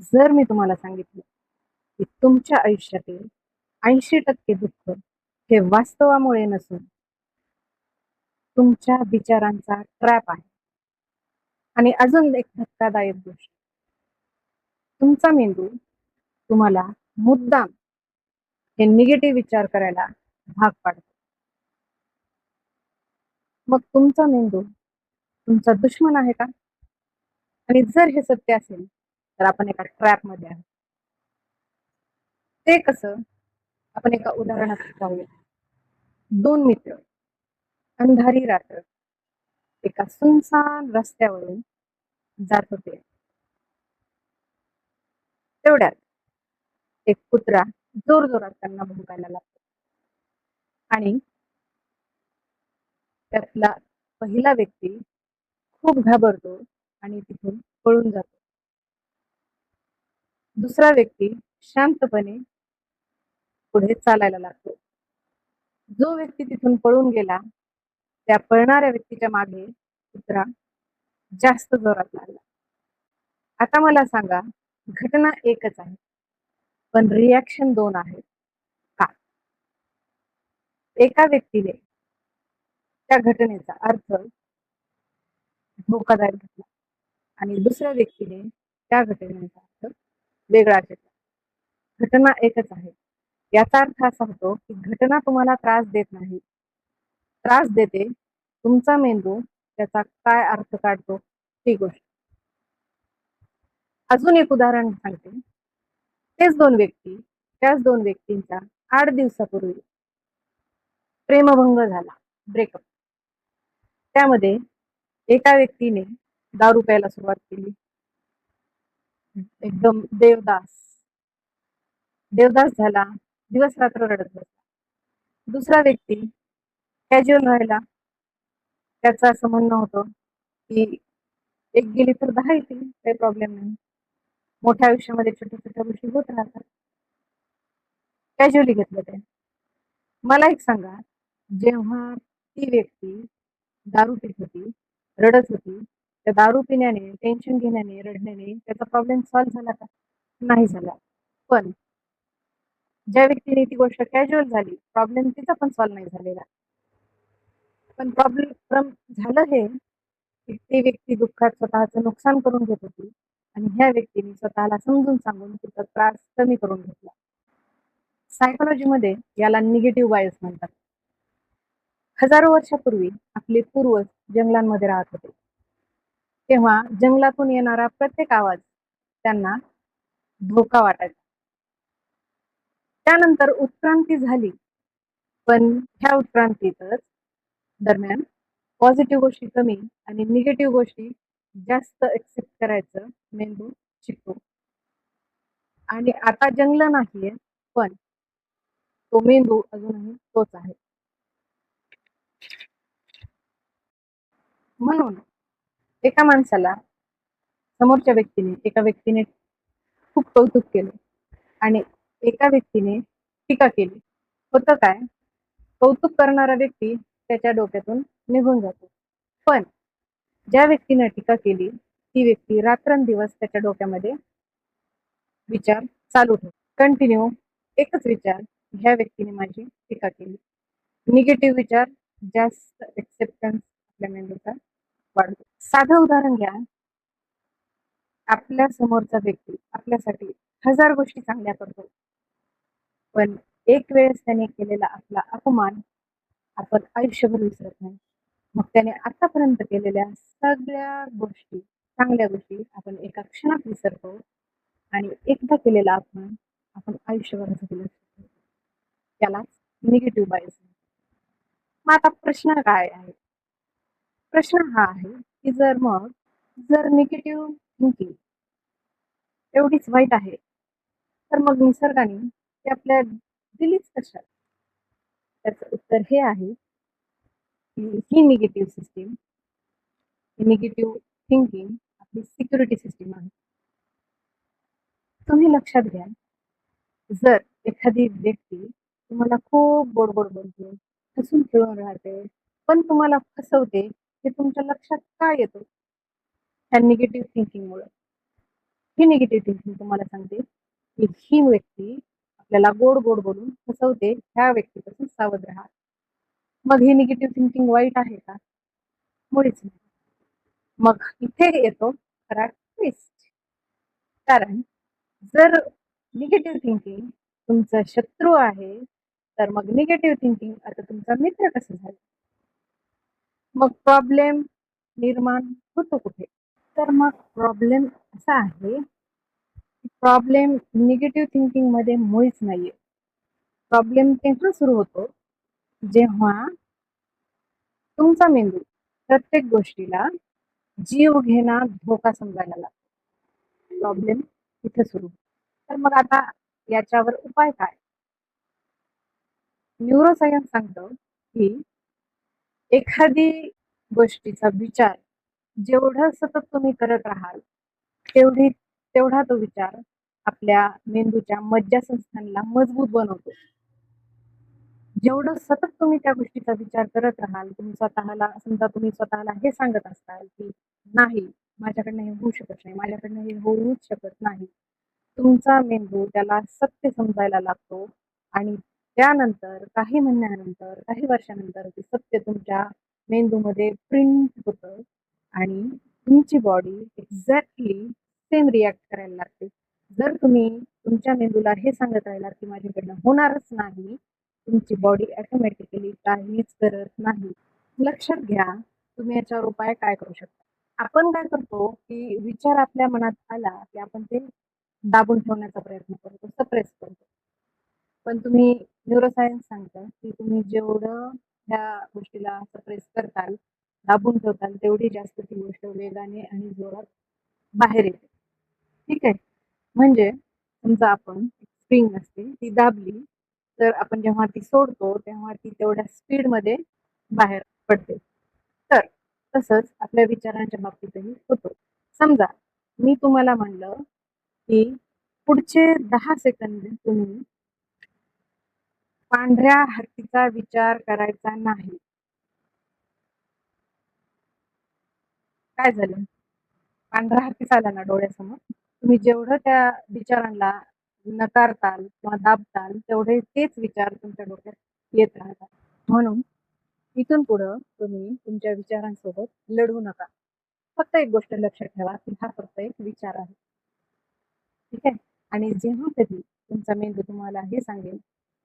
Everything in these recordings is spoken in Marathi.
जर मी तुम्हाला सांगितलं, की तुमच्या आयुष्यातील 80% दुःख हे वास्तवामुळे नसून तुमच्या विचारांचा ट्रॅप आहे. आणि अजून एक धक्कादायक गोष्ट, तुमचा मेंदू तुम्हाला मुद्दाम हे निगेटिव्ह विचार करायला भाग पाडतो. मग तुमचा मेंदू तुमचा दुश्मन आहे का? आणि जर हे सत्य असेल, तर आपण एका ट्रॅपमध्ये आहोत. ते कसं? आपण एका उदाहरणात पाहूया. 2 मित्र अंधारी रात्र एका सुनसान रस्त्यावरून जात होते. तेवढ्यात एक कुत्रा जोरजोरात त्यांना भुंकायला लागतो आणि त्यातला पहिला व्यक्ती खूप घाबरतो आणि तिथून पळून जातो. दुसरा व्यक्ती शांतपणे पुढे चालायला लागतो. जो व्यक्ती तिथून पळून गेला, त्या पळणाऱ्या व्यक्तीच्या मागे कुत्रा जास्त जोरात लागला. आता मला सांगा, घटना एकच आहे, पण रिएक्शन 2 आहेत. का? एका व्यक्तीने त्या घटनेचा अर्थ धोकादायक घेतला आणि दुसऱ्या व्यक्तीने त्या घटनेचा अर्थ वेगळा घेतला. घटना एकच आहे. याचा अर्थ असा होतो, की घटना तुम्हाला त्रास देत नाही. त्रास देते तुमचा मेंदू त्याचा काय अर्थ काढतो ती गोष्ट. अजून एक उदाहरण सांगते. त्याच 2 व्यक्तींचा 8 दिवसापूर्वी प्रेमभंग झाला, ब्रेकअप. त्यामध्ये एका व्यक्तीने दारू प्यायला सुरुवात केली. एकदम देवदास झाला, दिवस-रात्र रडत बसला. दुसरा व्यक्ती कॅज्युअल राहिला. त्याचं असं म्हणणं होतं, की एक गेली तर 10 येतील, काही प्रॉब्लेम नाही. मोठ्या आयुष्यामध्ये छोट्या-छोट्या गोष्टी होत राहतात. कॅज्युअली घेतलं ते. मला एक सांगा, जेव्हा ती व्यक्ती दारू पीत होती, रडत होती, त्या दारू पिण्याने, टेन्शन घेण्याने, रडण्याने त्याचा प्रॉब्लेम सॉल्व्ह झाला का? नाही झाला. पण ज्या व्यक्तीने ती गोष्ट कॅज्युअल झाली, प्रॉब्लेम तिचा पण सॉल्व्ह नाही झालेला. पण प्रॉब्लेम झालं हे, की ती व्यक्ती दुःखात स्वतःचं नुकसान करून घेत होती आणि ह्या व्यक्तीने स्वतःला समजून सांगून तिचा त्रास कमी करून घेतला. सायकॉलॉजीमध्ये याला निगेटिव्ह बायस म्हणतात. हजारो वर्षापूर्वी आपले पूर्वज जंगलांमध्ये राहत होते. तेव्हा जंगलातून येणारा प्रत्येक आवाज त्यांना धोका वाटायचा. त्यानंतर उत्क्रांती झाली, पण ह्या उत्क्रांतीतच दरम्यान पॉझिटिव्ह गोष्टी कमी आणि निगेटिव्ह गोष्टी जास्त एक्सेप्ट करायचं मेंदू शिकतो. आणि आता जंगल नाहीये, पण तो मेंदू अजूनही तोच आहे. म्हणून एका व्यक्तीने खूप कौतुक केलं आणि एका व्यक्तीने टीका केली. होतं काय? कौतुक करणारा व्यक्ती त्याच्या डोक्यातून निघून जातो. पण ज्या व्यक्तीने टीका केली, ती व्यक्ती रात्रंदिवस त्याच्या डोक्यामध्ये विचार चालू ठेवतो. कंटिन्यू एकच विचार, ह्या व्यक्तीने माझी टीका केली. निगेटिव्ह विचार जास्त एक्सेप्टन्स आपल्या मेंदूचा वाढतो. साधं उदाहरण घ्या. आपल्या समोरचा व्यक्ती आपल्यासाठी हजार गोष्टी चांगल्या करतो. पण एक वेळेस त्याने केलेला आपला अपमान आपण आयुष्यभर विसरत नाही. मग त्याने आतापर्यंत केलेल्या सगळ्या गोष्टी, चांगल्या गोष्टी आपण एका क्षणात विसरतो आणि एकदा केलेला अपमान आपण आयुष्यभरासाठी लक्षात ठेवतो. त्यालाच निगेटिव्ह बायस. मग आता प्रश्न काय आहे? प्रश्न हा आहे, की जर निगेटिव्ह थिंकिंग एवढीच वाईट आहे, तर मग निसर्गाने ती आपल्या दिलीच कशाला? त्याचं उत्तर हे आहे, की ही निगेटिव्ह सिस्टम, ही निगेटिव्ह थिंकिंग आपली सिक्युरिटी सिस्टम आहे. तुम्ही लक्षात घ्या, जर एखादी व्यक्ती तुम्हाला खूप गोड-गोड बोलते, हसून खेळून राहते, पण तुम्हाला फसवते, हे तुमच्या लक्षात का येतं? ह्या निगेटिव्ह थिंकिंगमुळं. ही निगेटिव्ह थिंकिंग तुम्हाला सांगते की ही व्यक्ती आपल्याला गोड गोड बोलून फसवते, ह्या व्यक्तीपासून सावध राहा. मग ही निगेटिव्ह थिंकिंग वाईट आहे का? मुळीच नाही. मग इथे येतो खरा ट्विस्ट. कारण जर निगेटिव्ह थिंकिंग तुमचा शत्रू आहे, तर मग निगेटिव्ह थिंकिंग आता तुमचा मित्र कसं झालं? मग प्रॉब्लेम निर्माण होतो कुठे? तर मग प्रॉब्लेम असा आहे, प्रॉब्लेम निगेटिव्ह थिंकिंग मध्ये मुळीच नाहीये. प्रॉब्लेम तेव्हा सुरू होतो जेव्हा तुमचा मेंदू प्रत्येक गोष्टीला जीव घेणा धोका समजायला लागतो. प्रॉब्लेम इथे सुरू. तर मग आता याच्यावर उपाय काय? न्यूरोसायन्स सांगतं की एखादी गोष्टीचा विचार जेवढं सतत तुम्ही करत राहाल, तेवढा तो विचार आपल्या मेंदूच्या मज्जासंस्थांना मजबूत बनवतो. जेवढं सतत तुम्ही त्या गोष्टीचा विचार करत राहाल, तुम्ही स्वतःला हे सांगत असाल, की नाही, माझ्याकडनं हे होऊ शकत नाही, माझ्याकडनं हे होऊच शकत नाही. तुमचा मेंदू त्याला सत्य समजायला लागतो आणि त्यानंतर काही महिन्यानंतर, काही वर्षानंतर ते सत्य तुमच्या मेंदूमध्ये प्रिंट होतं आणि तुमची बॉडी एक्झॅक्टली सेम रिएक्ट करायला लागते. जर तुम्ही तुमच्या मेंदूला हे सांगत राहिलात, की माझ्याकडनं होणारच नाही, तुमची बॉडी ऑटोमॅटिकली काहीच करत नाही. लक्षात घ्या, तुम्ही याच्यावर उपाय काय करू शकता. आपण काय करतो, की विचार आपल्या मनात आला, की आपण ते दाबून ठेवण्याचा प्रयत्न करतो, सप्रेस करतो. पण तुम्ही न्यूरोसायन्स सांगतं, की तुम्ही जेवढं ह्या गोष्टीला सप्रेस करताल, दाबून ठेवताल, तेवढी जास्त ती गोष्ट वेगाने आणि जोरात बाहेर येते. ठीक आहे? म्हणजे समजा आपण स्प्रिंग असते, ती दाबली, तर आपण जेव्हा ती सोडतो, तेव्हा ती तेवढ्या स्पीडमध्ये बाहेर पडते. तर तसंच आपल्या विचारांच्या बाबतीतही होतं. समजा मी तुम्हाला म्हणलं, की पुढचे 10 सेकंद तुम्ही पांढऱ्या हत्तीचा विचार करायचा नाही. काय झालं? पांढरा हत्तीच आला ना डोळ्यासमोर. तुम्ही जेवढं त्या विचारांना नकारताल किंवा दाबताल, तेवढे तेच विचार तुमच्या डोक्यात येत राहतात. म्हणून इथून पुढं तुम्ही तुमच्या विचारांसोबत लढू नका. फक्त एक गोष्ट लक्षात ठेवा, की हा फक्त एक विचार आहे. ठीक आहे? आणि जेव्हा कधी तुमचा मेंदू तुम्हाला हे सांगेल,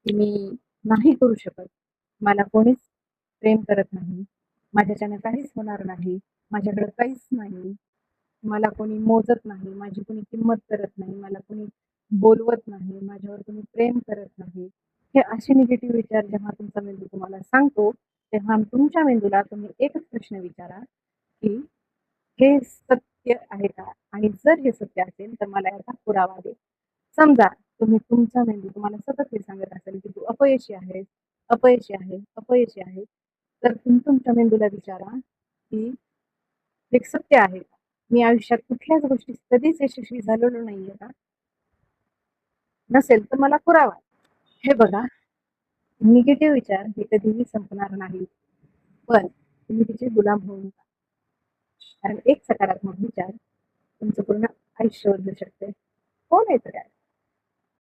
की मी नाही करू शकत, मला कोणीच प्रेम करत नाही, माझ्याच्याने काहीच होणार नाही, माझ्याकडे काहीच नाही, मला कोणी मोजत नाही, माझी कोणी किंमत करत नाही, मला कोणी बोलवत नाही, माझ्यावर कोणी प्रेम करत नाही. हे असे निगेटिव्ह विचार जेव्हा तुमचा मेंदू तुम्हाला सांगतो, तेव्हा तुमच्या मेंदूला तुम्ही एकच प्रश्न विचारा, की हे सत्य आहे का? आणि जर हे सत्य असेल, तर मला याचा पुरावा दे. समजा तुमचा मेंदू तुम्हाला सतत हे सांगत असेल, की तू अपयशी आहेस, अपयशी आहे, अपयशी आहे. तर तुम्ही तुमच्या मेंदूला विचारा, की हे सत्य आहे का? मी आयुष्यात कुठल्याच गोष्टीत कधीच यशस्वी झालेलो नाहीये का? नसेल तर मला पुरावा. हे बघा, निगेटिव्ह विचार हे कधीही संपणार नाही. पण तुम्ही तिचे गुलाम होऊ नका. कारण एक सकारात्मक विचार तुमचं पूर्ण आयुष्य बदलू शकते. हो नाही तर काय?